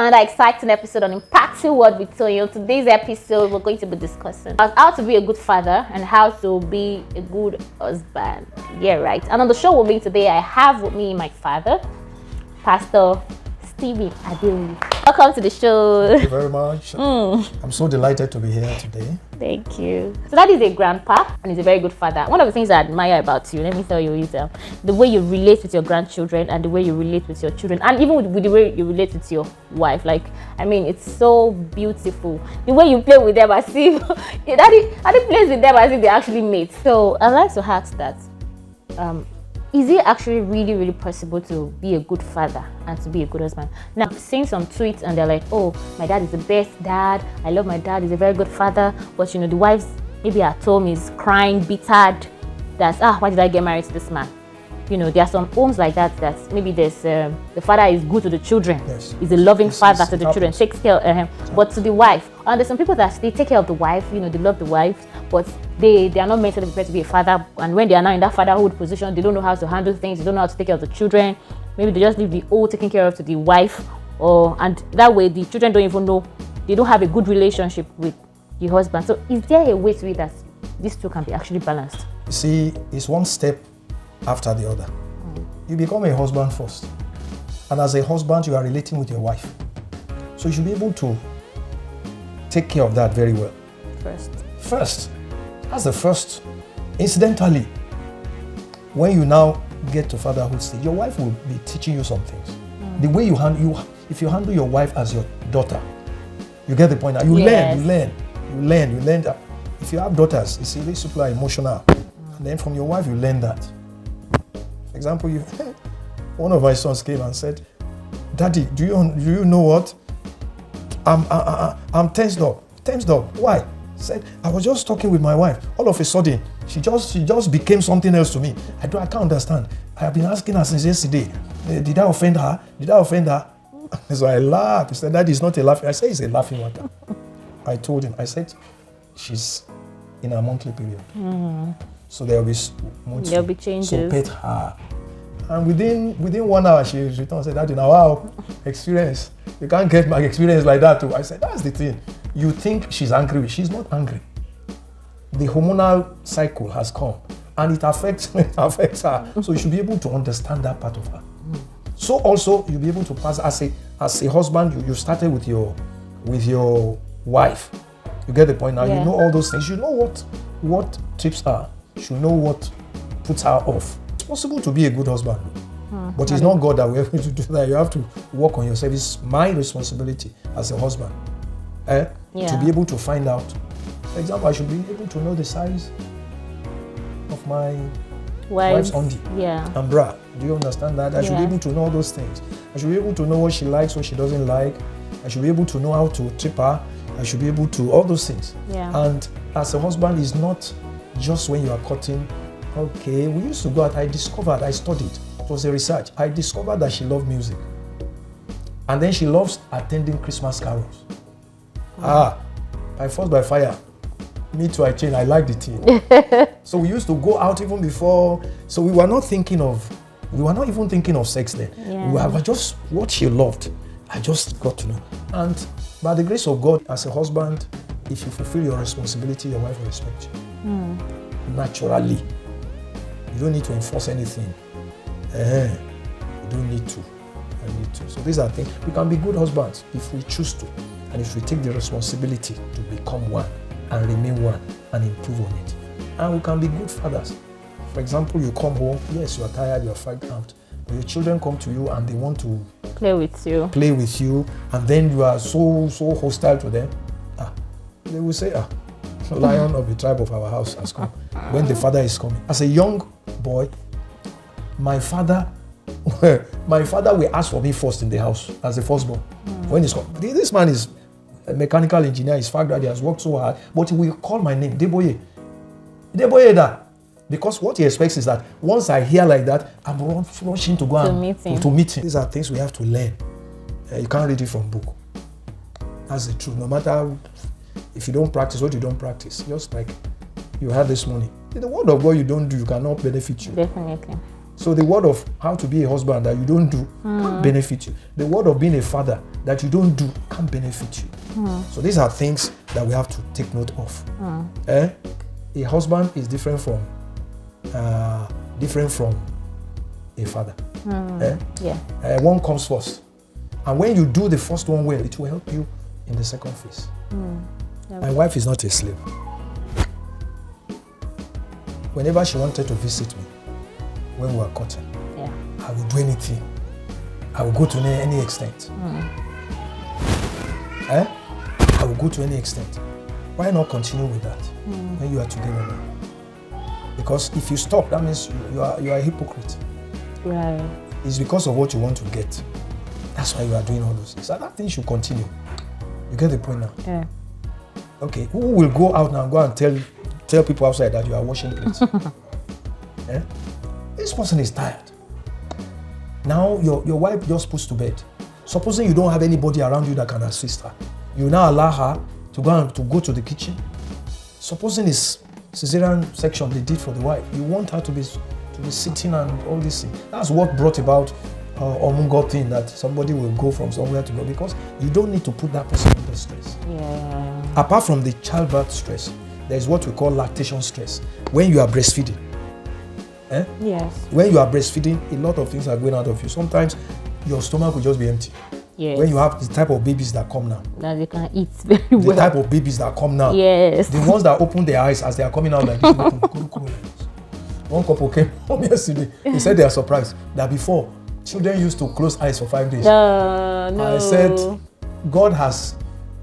another exciting episode on Impacting Word with Toyo. Today's episode, we're going to be discussing how to be a good father and how to be a good husband. Yeah, right. And on the show with me today, I have with me my father, Pastor Stephen Adeoye. Welcome to the show. Thank you very much. I'm so delighted to be here today. Thank you. So that is a grandpa and he's a very good father. One of the things I admire about you, let me tell you, is the way you relate with your grandchildren and the way you relate with your children, and even with the way you relate with your wife. Like, I mean, it's so beautiful. The way you play with them as if daddy plays with them as if they're actually mates. So I'd like to ask that. Is it actually really possible to be a good father and to be a good husband? Now, I've seen some tweets and they're like, oh, my dad is the best dad. I love my dad. He's a very good father. But, the wives maybe at home is crying, bittered. That's, why did I get married to this man? There are some homes like that maybe there's the father is good to the children. Yes. He's a loving father to the children, takes care of but to the wife. And there's some people that they take care of the wife, they love the wife, but they are not mentally prepared to be a father. And when they are now in that fatherhood position, they don't know how to handle things, they don't know how to take care of the children. Maybe they just leave the whole taking care of to the wife, and that way the children don't even know, they don't have a good relationship with the husband. So is there a way to it that these two can be actually balanced? You see, it's one step after the other. You become a husband first. And as a husband, you are relating with your wife. So you should be able to take care of that very well. First. That's the first. Incidentally, when you now get to fatherhood stage, your wife will be teaching you some things. The way you handle, if you handle your wife as your daughter, you get the point now. You learn that. If you have daughters, you see, these people are emotional. And then from your wife, you learn that. For example, one of my sons came and said, "Daddy, do you know what? I'm tensed up. Tensed up. Why?" Said, "I was just talking with my wife. All of a sudden, she just became something else to me. I can't understand. I have been asking her since yesterday. Did I offend her? So I laughed. He said, "That is not a laughing." I said, "It's a laughing matter." I told him. I said, "She's in her monthly period. So there will be changes. So pet her." And within 1 hour, she returned and said, "Daddy, now wow, experience. You can't get my experience like that too." I said, "That's the thing. You think she's angry. She's not angry. The hormonal cycle has come and it affects her. So you should be able to understand that part of her. So also you'll be able to pass as a husband, you started with your wife. You get the point now. Yeah. You know all those things. You know what trips her. You should know what puts her off. It's possible to be a good husband, but it's not God that will help you to do that. You have to work on yourself. It's my responsibility as a husband to be able to find out. For example, I should be able to know the size of my wife's undie and bra. Do you understand that? I should be able to know those things. I should be able to know what she likes, what she doesn't like. I should be able to know how to trip her. I should be able to all those things. Yeah. And as a husband, is not just when you are cutting. Okay, we used to go out. I studied. It was a research. I discovered that she loved music. And then she loves attending Christmas carols. By force, by fire. Me too, I changed. I like the teen. So we used to go out even before. So we were not even thinking of sex then. Yeah. We were just what she loved. I just got to know. And by the grace of God, as a husband, if you fulfill your responsibility, your wife will respect you. Naturally. You don't need to enforce anything. You don't need to. So these are things. We can be good husbands if we choose to. And if we take the responsibility to become one and remain one and improve on it. And we can be good fathers. For example, you come home, yes, you are tired, you are fagged out. But your children come to you and they want to play with you, and then you are so hostile to them. They will say, lion of the tribe of our house has come. When the father is coming. As a young boy, my father will ask for me first in the house as the firstborn. When he's come, this man is a mechanical engineer, he's fagged out, he has worked so hard, but he will call my name, Deboye da. Because what he expects is that once I hear like that, I'm rushing to go to meet him. These are things we have to learn. You can't read it from book. That's the truth. No matter if you don't practice what you don't practice, just like you had this morning. In the word of God you don't do, you cannot benefit you. Definitely. So the word of how to be a husband that you don't do can't benefit you. The word of being a father that you don't do can't benefit you. So these are things that we have to take note of. A husband is different from a father. One comes first. And when you do the first one well, it will help you in the second phase. My wife is not a slave. Whenever she wanted to visit me, when we were courting, I would do anything. I would go to any extent. I would go to any extent. Why not continue with that when you are together now? Because if you stop, that means you are a hypocrite. Right. It's because of what you want to get. That's why you are doing all those things. So that thing should continue. You get the point now? Yeah. Okay, who will go out now and go and tell people outside that you are washing plates? This person is tired. Now your wife just puts to bed. Supposing you don't have anybody around you that can assist her, you now allow her to go to the kitchen. Supposing it's cesarean section they did for the wife, you want her to be sitting and all this thing. That's what brought about Omungo thing, that somebody will go from somewhere to go, because you don't need to put that person under stress. Yeah. Apart from the childbirth stress, there's what we call lactation stress. When you are breastfeeding, Yes. when you are breastfeeding, a lot of things are going out of you. Sometimes your stomach will just be empty. Yes. When you have the type of babies that come now, That they can eat very the well. type of babies that come now, Yes. the ones that open their eyes as they are coming out like this. One couple came home yesterday. They said they are surprised that before, children used to close eyes for 5 days. No. I said,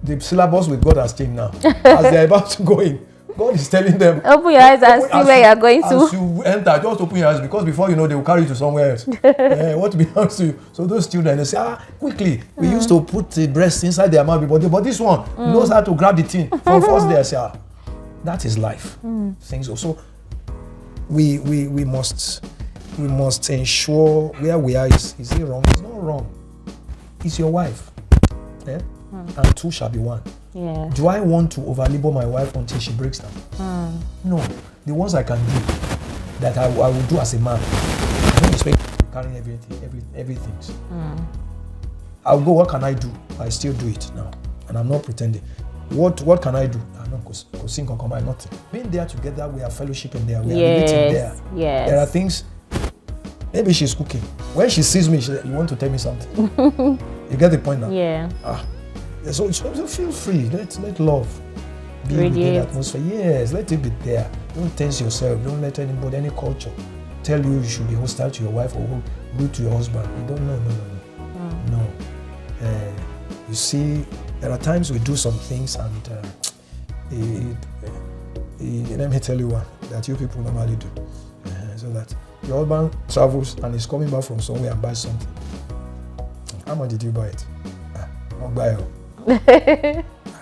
the syllabus with God has changed now. As they are about to go in, God is telling them, Open your eyes and see where you are going to. As you enter, just open your eyes, because before you know, they will carry you to somewhere else. What belongs to you? So those children, they say, quickly. We used to put the breast inside their mouth, but this one knows how to grab the thing from first day. I say, that is life. Things also. We must ensure where we are. Is it wrong? It's not wrong. It's your wife. And two shall be one. Yeah. Do I want to over-labor my wife until she breaks down? No. The ones I can do, that I will do as a man. I don't expect to carry everything. I'll go, what can I do? I still do it now. And I'm not pretending. What can I do? I'm not combine nothing. Being there together, we are fellowshipping there. We are relating there. Yes. There are things. Maybe she's cooking. When she sees me, she says, you want to tell me something? You get the point now? Yeah. So feel free. Let love be within the atmosphere. Yes, let it be there. Don't tense yourself. Don't let anybody, any culture, tell you should be hostile to your wife or rude to your husband. You don't. No. You see, there are times we do some things, and let me tell you one that you people normally do. So that your husband travels and is coming back from somewhere and buys something. How much did you buy it? I'll buy it.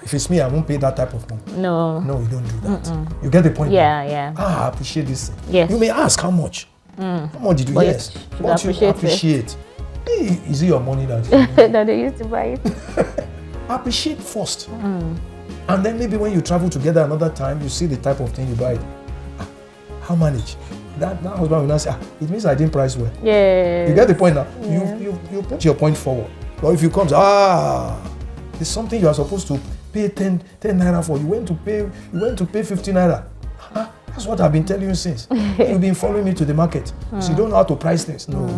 If it's me, I won't pay that type of money. No, you don't do that. You get the point? Yeah. I appreciate this. Yes. You may ask how much. How much did you? But yes. you But you appreciate. Hey, is it your money that that they used to buy it? Appreciate first. And then maybe when you travel together another time, you see the type of thing you buy. How manage? That husband will not say, it means I didn't price well. Yeah. You get the point now? Yeah. You put your point forward. Or if you come, it's something you are supposed to pay 10 naira for. You went to pay 50 naira. That's what I've been telling you since. You've been following me to the market. So you don't know how to price things. No.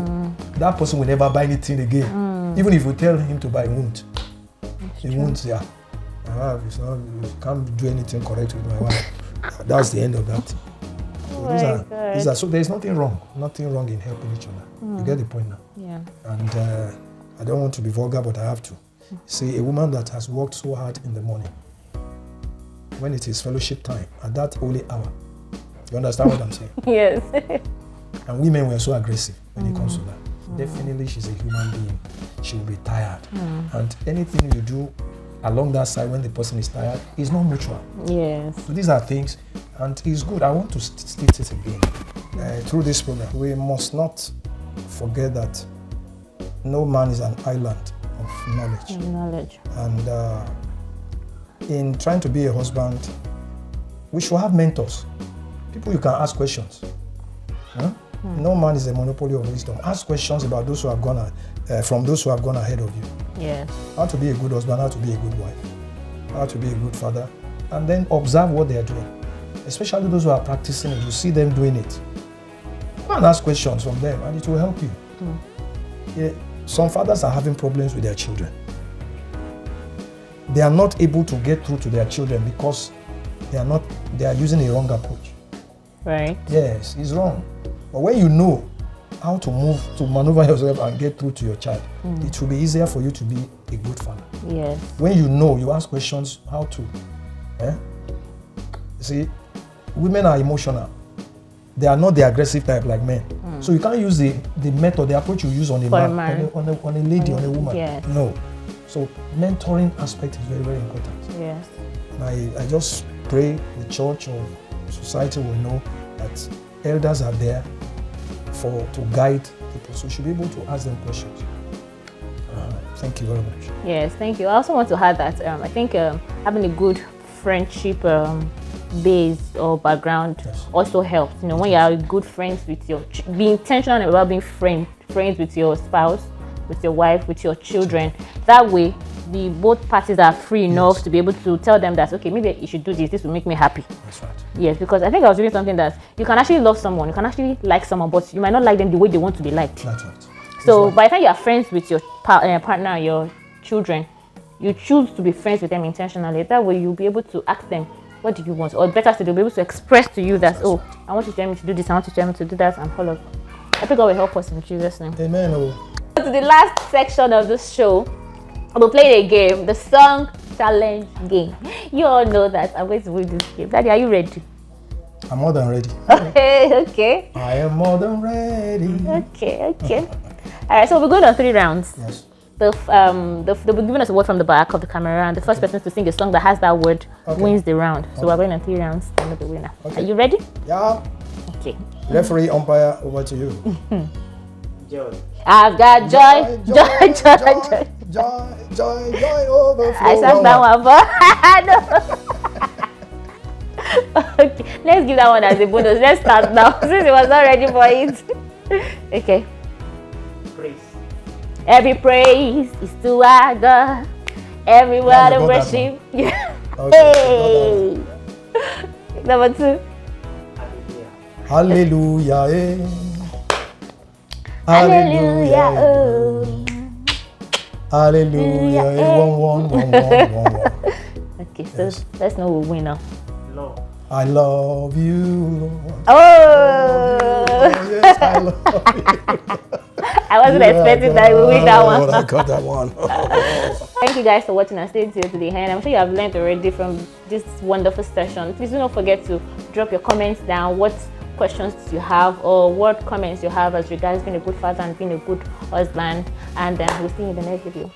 That person will never buy anything again. Even if you tell him to buy, he won't. He won't, you can't do anything correct with my wife. That's the end of that. So so there's nothing wrong in helping each other. You get the point now? Yeah. And I don't want to be vulgar, but I have to. See, a woman that has worked so hard in the morning, when it is fellowship time, at that holy hour, you understand what I'm saying? Yes. And women were so aggressive when it comes to that. Definitely she's a human being. She will be tired. And anything you do along that side when the person is tired is not mutual. Yes. So these are things, and it's good. I want to state it again. Through this program, we must not forget that no man is an island of knowledge. And in trying to be a husband, we should have mentors. People you can ask questions. No man is a monopoly of wisdom. Ask questions about those who have gone from those who have gone ahead of you. Yes. How to be a good husband, how to be a good wife, how to be a good father, and then observe what they are doing. Especially those who are practicing it, you see them doing it. Go and ask questions from them, and it will help you. Yeah, some fathers are having problems with their children. They are not able to get through to their children because they are using a wrong approach. Right. Yes, it's wrong. But when you know how to maneuver yourself and get through to your child, it will be easier for you to be a good father. Yes. When you know, you ask questions, how to. See, women are emotional. They are not the aggressive type like men. So you can't use the method, the approach you use on a man, on a lady, on a woman. Yes. No. So mentoring aspect is very, very important. Yes. And I just pray the church or society will know that elders are there to guide people. So you should be able to ask them questions. Thank you very much. Yes, thank you. I also want to add that I think having a good friendship base or background also helps. You know, when you are good friends with be intentional about being friends with your spouse, with your wife, with your children. That way, both parties are free enough to be able to tell them that, okay, maybe you should do this. This will make me happy. That's right. Yes, because I think I was reading something that you can actually love someone, you can actually like someone, but you might not like them the way they want to be liked. That's right. So by the time you are friends with your partner, your children, you choose to be friends with them intentionally. That way you'll be able to ask them, what do you want? Or better still, they'll be able to express to you that, oh, I want you to tell me to do this, I want you to tell me to do that, and follow. I think God will help us in Jesus' name. Amen. To the last section of this show, we'll play a game, the song challenge game. You all know that I'm going to win this game. Daddy, are you ready? I'm more than ready. Okay. I am more than ready. Okay. All right, so we're going on 3 rounds. Yes. They'll be giving us a word from the back of the camera, and the first person to sing a song that has that word wins the round. So we're going on 3 rounds. I'm the winner. Are you ready? Yeah. Okay. Referee, umpire, over to you. Joy. I've got joy overflow. I sang that one, but okay, let's give that one as a bonus. Let's start now since it was not ready for it. Okay. Praise. Every praise is to our God. Every word of worship. Yeah. Okay, Hey. Number 2. Hallelujah. Hallelujah. Hallelujah. Oh. Hallelujah. One. Okay, so let's know who win now. Lord. I love you, Lord. Oh! Yes, I love you. I wasn't expecting that we win that one. I got that one. Thank you guys for watching and staying till to the end. I'm sure you have learned already from this wonderful session. Please do not forget to drop your comments down. What questions you have or what comments you have as regards being a good father and being a good husband. And we'll see you in the next video.